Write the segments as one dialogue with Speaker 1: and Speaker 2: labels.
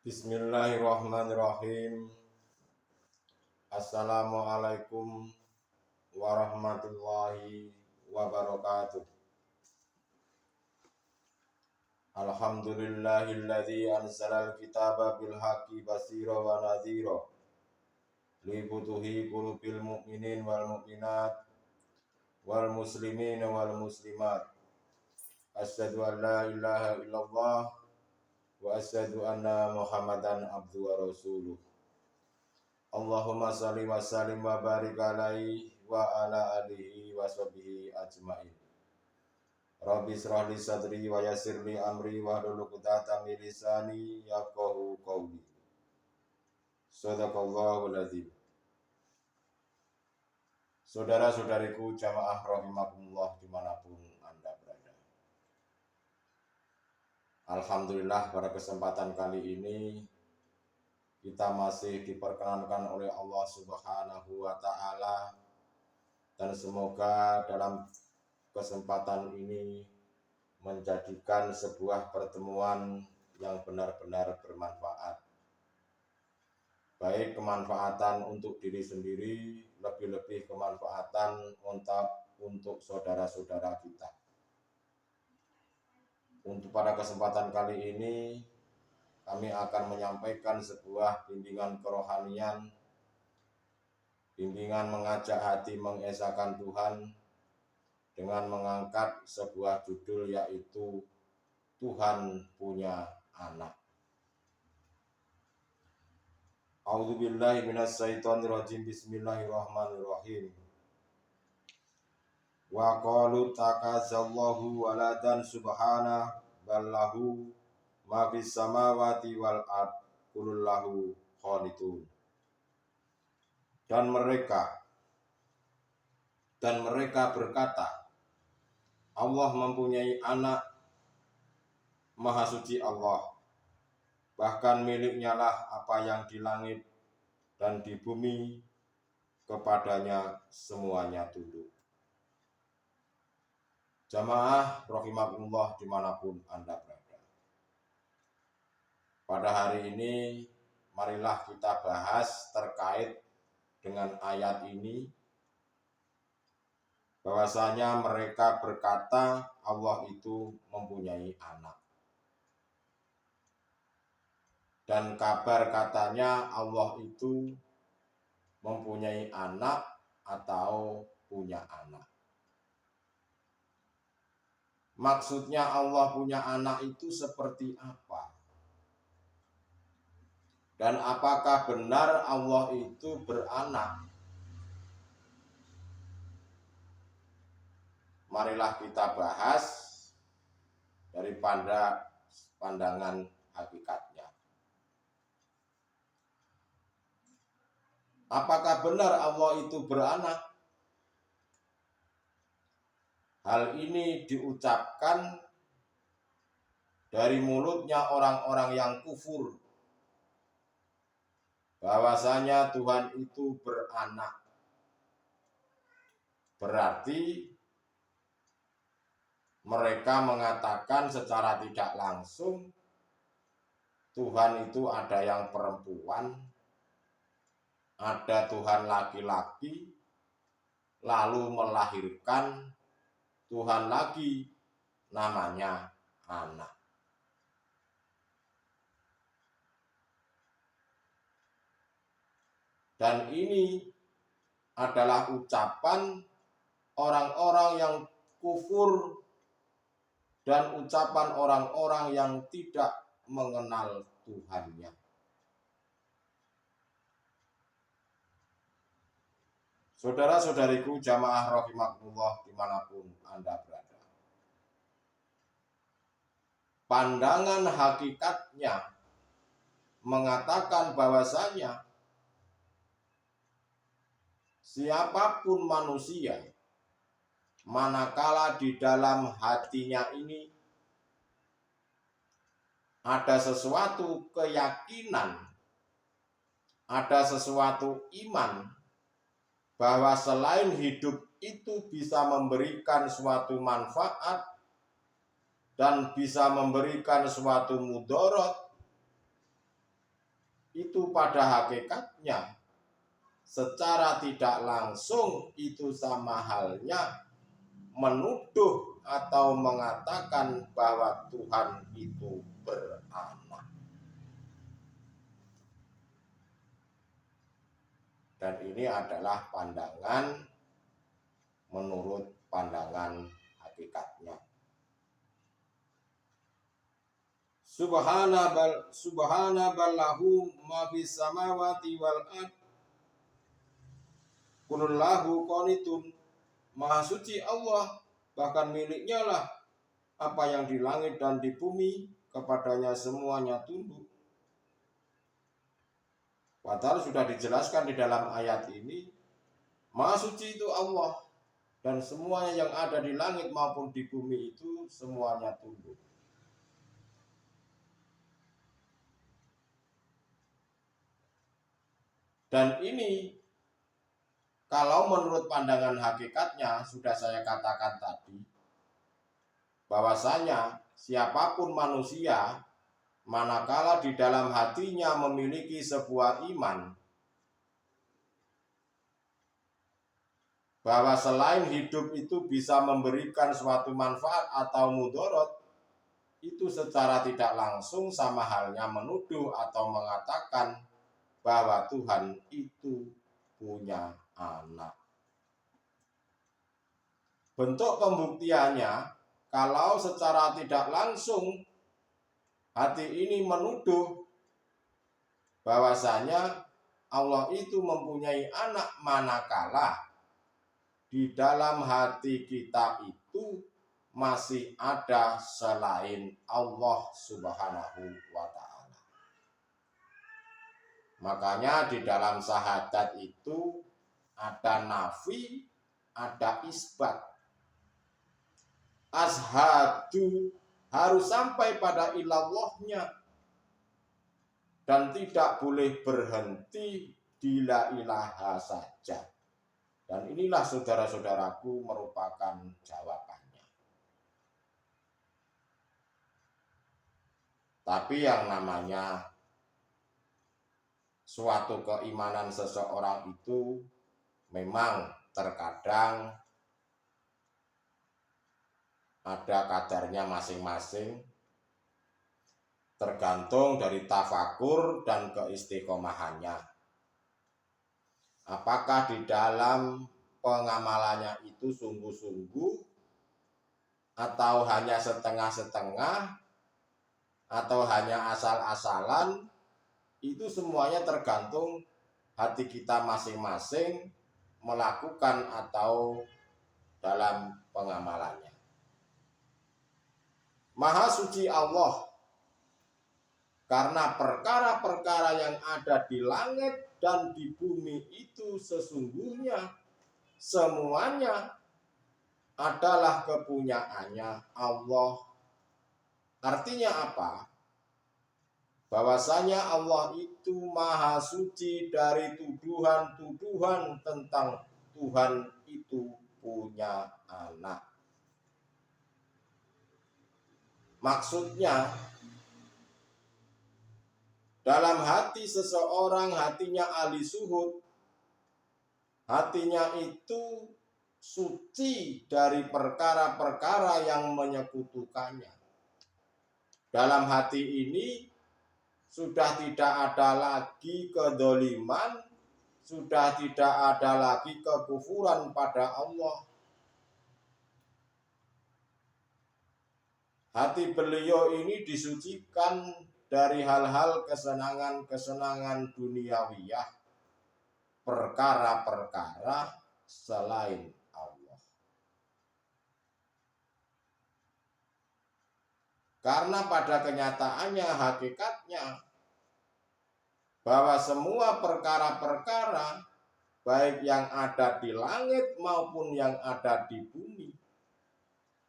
Speaker 1: Bismillahirrahmanirrahim. Assalamualaikum warahmatullahi wabarakatuh. Alhamdulillahilladzi anzalal kitaba bil haqqi basira wa nadhira li butuhi qulubil mu'minin wal mu'minat wal muslimin wal muslimat. Asyhadu an la ilaha illallah wa asyhadu anna Muhammadan abduhu wa rasuluh. Allahumma shalli wa sallim wa barik alaihi wa ala alihi wa sahbihi ajmain. Rabbi shrah li sadri wa yassir li amri wa hlul 'uqdatam min lisani yafqahu qawli. Shadaqallahul adzim. Saudara-saudariku jamaah rahimakumullah dimanapun Anda berada. Alhamdulillah pada kesempatan kali ini kita masih diperkenankan oleh Allah Subhanahu wa Ta'ala, dan semoga dalam kesempatan ini menjadikan sebuah pertemuan yang benar-benar bermanfaat, baik kemanfaatan untuk diri sendiri, lebih-lebih kemanfaatan untuk saudara-saudara kita. Untuk pada kesempatan kali ini kami akan menyampaikan sebuah bimbingan kerohanian, bimbingan mengajak hati mengesahkan Tuhan dengan mengangkat sebuah judul, yaitu Tuhan punya anak. A'udzubillahi minasyaitonirrajim. Bismillahirrahmanirrahim. Wa qalu takazallahu waladan subhana ballahu ma fis samawati wal ard kulullahu qanitun. Dan mereka berkata, Allah mempunyai anak, maha suci Allah, bahkan miliknya lah apa yang di langit dan di bumi, kepadanya semuanya tunduk. Jamaah rahimakumullah dimanapun Anda berada. Pada hari ini marilah kita bahas terkait dengan ayat ini, bahwasanya mereka berkata Allah itu mempunyai anak. Dan kabar katanya Allah itu mempunyai anak atau punya anak. Maksudnya Allah punya anak itu seperti apa? Dan apakah benar Allah itu beranak? Marilah kita bahas dari pandangan hakikatnya. Apakah benar Allah itu beranak? Hal ini diucapkan dari mulutnya orang-orang yang kufur, bahwasanya Tuhan itu beranak. Berarti mereka mengatakan secara tidak langsung Tuhan itu ada yang perempuan, ada Tuhan laki-laki, lalu melahirkan Tuhan lagi, namanya anak. Dan ini adalah ucapan orang-orang yang kufur dan ucapan orang-orang yang tidak mengenal Tuhannya. Saudara-saudariku jamaah rahimakumullah dimanapun Anda berada. Pandangan hakikatnya mengatakan bahwasanya siapapun manusia, manakala di dalam hatinya ini ada sesuatu keyakinan, ada sesuatu iman, bahwa selain hidup itu bisa memberikan suatu manfaat dan bisa memberikan suatu mudarat, itu pada hakikatnya secara tidak langsung itu sama halnya menuduh atau mengatakan bahwa Tuhan itu beranak. Dan ini adalah pandangan menurut pandangan hakikatnya. Subhana ballahu ma fis samawati wal ard. Kulullahu qanitun. Maha suci Allah, bahkan miliknya lah apa yang di langit dan di bumi, kepadanya semuanya tunduk. Padahal sudah dijelaskan di dalam ayat ini, Maha suci itu Allah, dan semuanya yang ada di langit maupun di bumi itu semuanya tunduk. Dan ini kalau menurut pandangan hakikatnya sudah saya katakan tadi, bahwasanya siapapun manusia manakala di dalam hatinya memiliki sebuah iman bahwa selain hidup itu bisa memberikan suatu manfaat atau mudarat, itu secara tidak langsung sama halnya menuduh atau mengatakan bahwa Tuhan itu punya anak. Bentuk pembuktiannya, kalau secara tidak langsung hati ini menuduh bahwasanya Allah itu mempunyai anak, manakala di dalam hati kita itu masih ada selain Allah Subhanahu wa Ta'ala. Makanya di dalam syahadat itu ada nafi, ada isbat. Ashadu harus sampai pada ilallahnya dan tidak boleh berhenti di la ilaha saja. Dan inilah saudara-saudaraku merupakan jawabannya. Tapi yang namanya suatu keimanan seseorang itu memang terkadang ada kadarnya masing-masing, tergantung dari tafakur dan keistiqomahannya. Apakah di dalam pengamalannya itu sungguh-sungguh atau hanya setengah-setengah atau hanya asal-asalan, itu semuanya tergantung hati kita masing-masing melakukan atau dalam pengamalannya. Maha suci Allah, karena perkara-perkara yang ada di langit dan di bumi itu sesungguhnya semuanya adalah kepunyaannya Allah. Artinya apa? Bahwasanya Allah itu maha suci dari tuduhan-tuduhan tentang Tuhan itu punya anak. Maksudnya, dalam hati seseorang, hatinya ahli suhud, hatinya itu suci dari perkara-perkara yang menyekutukannya. Dalam hati ini sudah tidak ada lagi kedzaliman, sudah tidak ada lagi kekufuran pada Allah. Hati beliau ini disucikan dari hal-hal kesenangan-kesenangan duniawiyah, perkara-perkara selain Allah. Karena pada kenyataannya, hakikatnya, bahwa semua perkara-perkara, baik yang ada di langit maupun yang ada di bumi,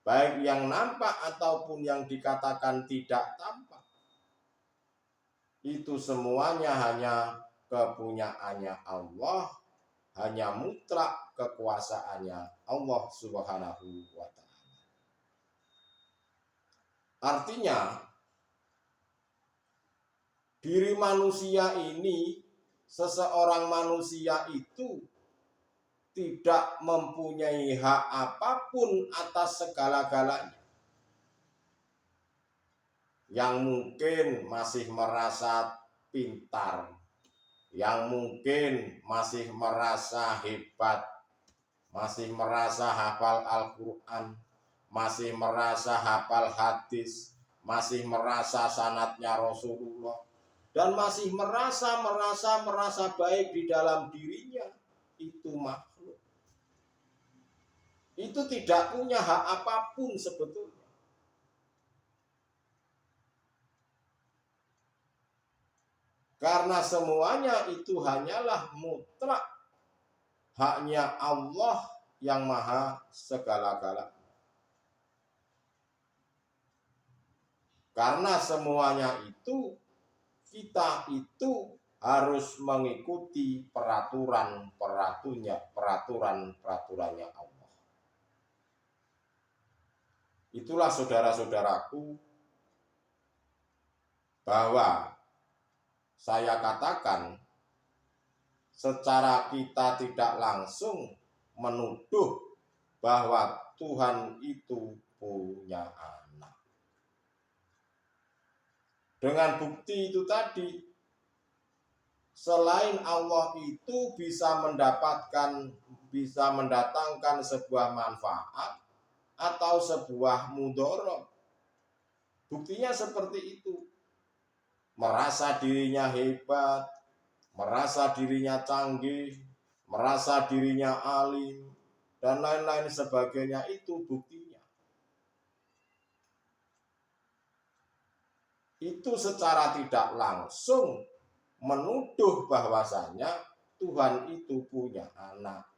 Speaker 1: baik yang nampak ataupun yang dikatakan tidak tampak, itu semuanya hanya kepunyaannya Allah, hanya mutlak kekuasaannya Allah Subhanahu wa Ta'ala. Artinya, diri manusia ini, seseorang manusia itu tidak mempunyai hak apapun atas segala-galanya. Yang mungkin masih merasa pintar, yang mungkin masih merasa hebat, masih merasa hafal Al-Quran, masih merasa hafal hadis, masih merasa sanadnya Rasulullah, dan masih merasa baik di dalam dirinya, itu makhluk. Itu tidak punya hak apapun sebetulnya. Karena semuanya itu hanyalah mutlak haknya Allah yang maha segala-galanya. Karena semuanya itu, kita itu harus mengikuti peraturan-peraturannya Allah. Itulah saudara-saudaraku, bahwa saya katakan secara kita tidak langsung menuduh bahwa Tuhan itu punya anak. Dengan bukti itu tadi, selain Allah itu bisa mendatangkan sebuah manfaat atau sebuah mudarat. Buktinya seperti itu. Merasa dirinya hebat, merasa dirinya canggih, merasa dirinya alim, dan lain-lain sebagainya, itu buktinya. Itu secara tidak langsung menuduh bahwasanya Tuhan itu punya anak.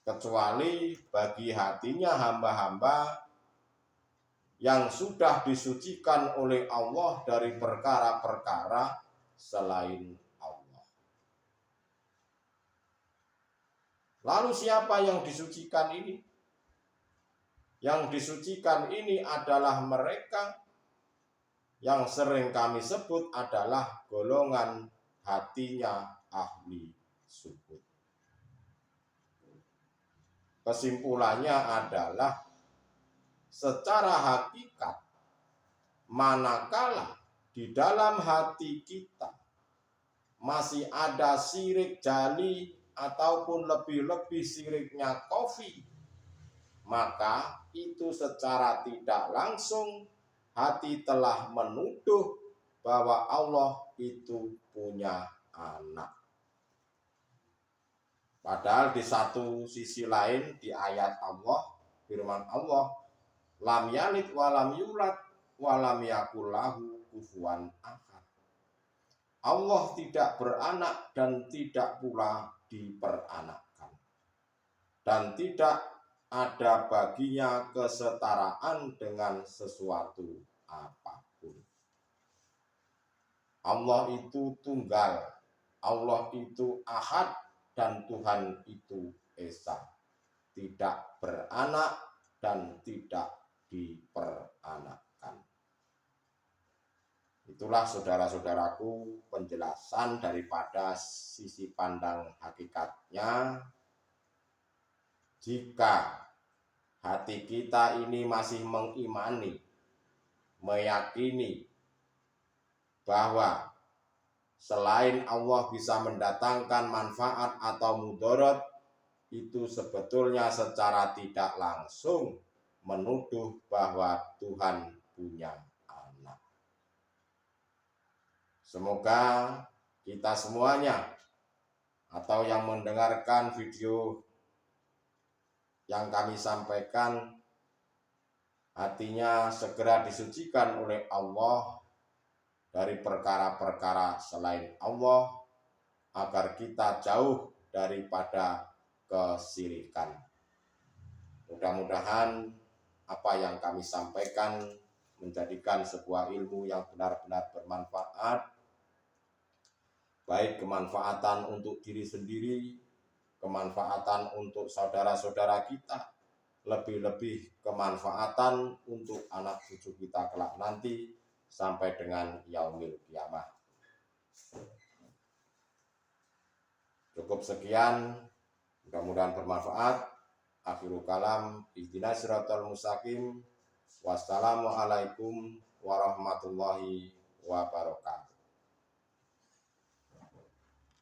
Speaker 1: Kecuali bagi hatinya hamba-hamba yang sudah disucikan oleh Allah dari perkara-perkara selain Allah. Lalu siapa yang disucikan ini? Yang disucikan ini adalah mereka yang sering kami sebut adalah golongan hatinya ahli syukur. Kesimpulannya adalah, secara hakikat, manakala di dalam hati kita masih ada syirik jali ataupun lebih-lebih syiriknya khafi, maka itu secara tidak langsung hati telah menuduh bahwa Allah itu punya anak. Padahal di satu sisi lain, di ayat Allah, firman Allah, lam yalid walam yulad walam yakul lahu kufuwan ahad. Allah tidak beranak dan tidak pula diperanakkan, dan tidak ada baginya kesetaraan dengan sesuatu apapun. Allah itu tunggal, Allah itu ahad, dan Tuhan itu esa, tidak beranak dan tidak diperanakkan. Itulah saudara-saudaraku penjelasan daripada sisi pandang hakikatnya. Jika hati kita ini masih mengimani, meyakini bahwa selain Allah bisa mendatangkan manfaat atau mudarat, itu sebetulnya secara tidak langsung menuduh bahwa Tuhan punya anak. Semoga kita semuanya atau yang mendengarkan video yang kami sampaikan, hatinya segera disucikan oleh Allah dari perkara-perkara selain Allah, agar kita jauh daripada kesyirikan. Mudah-mudahan apa yang kami sampaikan menjadikan sebuah ilmu yang benar-benar bermanfaat, baik kemanfaatan untuk diri sendiri, kemanfaatan untuk saudara-saudara kita, lebih-lebih kemanfaatan untuk anak cucu kita kelak nanti, sampai dengan yaumil kiamah. Cukup sekian, mudah-mudahan bermanfaat. Akhirul kalam, ihdinas siratal mustaqim. Wassalamualaikum warahmatullahi wabarakatuh.